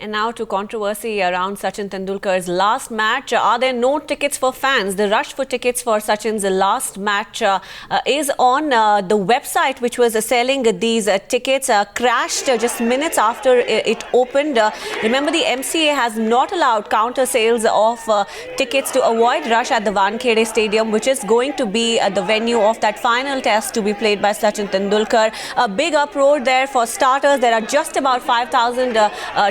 And now to controversy around Sachin Tendulkar's last match. Are there no tickets for fans? The rush for tickets for Sachin's last match is on. The website which was selling these tickets crashed just minutes after it opened. Remember, the MCA has not allowed counter sales of tickets to avoid rush at the Wankhede Stadium, which is going to be the venue of that final test to be played by Sachin Tendulkar. A big uproar there for starters. There are just about 5,000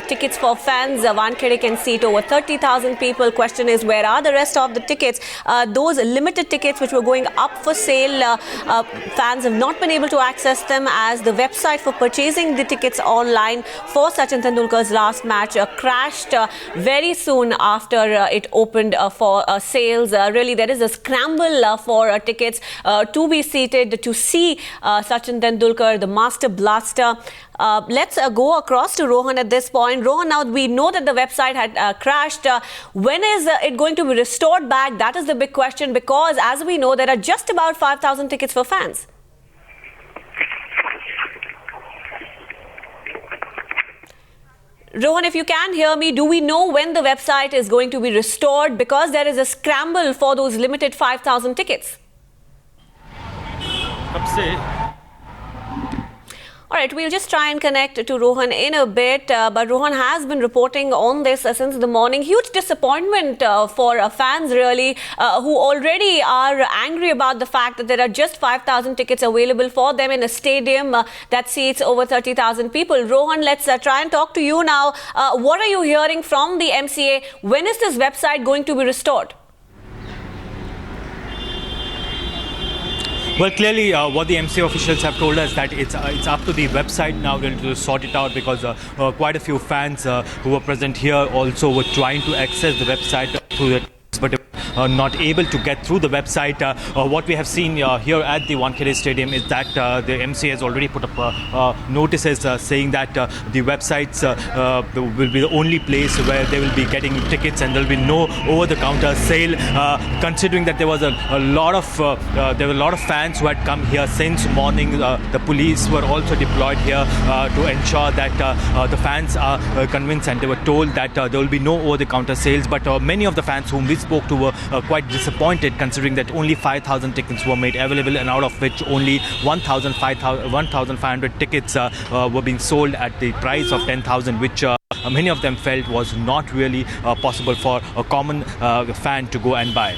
tickets for fans. Wankhede can seat over 30,000 people. Question is, where are the rest of the tickets? Those limited tickets which were going up for sale, fans have not been able to access them, as the website for purchasing the tickets online for Sachin Tendulkar's last match crashed very soon after it opened for sales. Really, there is a scramble for tickets to be seated to see Sachin Tendulkar, the Master Blaster. Let's go across to Rohan at this point. Rohan, now we know that the website had crashed. When is it going to be restored back? That is the big question, because as we know, there are just about 5,000 tickets for fans. Rohan, if you can hear me, do we know when the website is going to be restored? Because there is a scramble for those limited 5,000 tickets. All right, we'll just try and connect to Rohan in a bit. But Rohan has been reporting on this since the morning. Huge disappointment for fans, really, who already are angry about the fact that there are just 5,000 tickets available for them in a stadium that seats over 30,000 people. Rohan, let's try and talk to you now. What are you hearing from the MCA? When is this website going to be restored? Well, clearly, what the MCA officials have told us that it's up to the website now to sort it out, because quite a few fans who were present here also were trying to access the website through the, but not able to get through the website. What we have seen here at the Wankhede Stadium is that the MCA has already put up notices saying that the websites will be the only place where they will be getting tickets, and there will be no over-the-counter sale. Considering that there was a lot of fans who had come here since morning, the police were also deployed here to ensure that the fans are convinced, and they were told that there will be no over-the-counter sales. But many of the fans whom we spoke to were quite disappointed, considering that only 5,000 tickets were made available, and out of which only 1,500 tickets were being sold at the price of 10,000, which many of them felt was not really possible for a common fan to go and buy.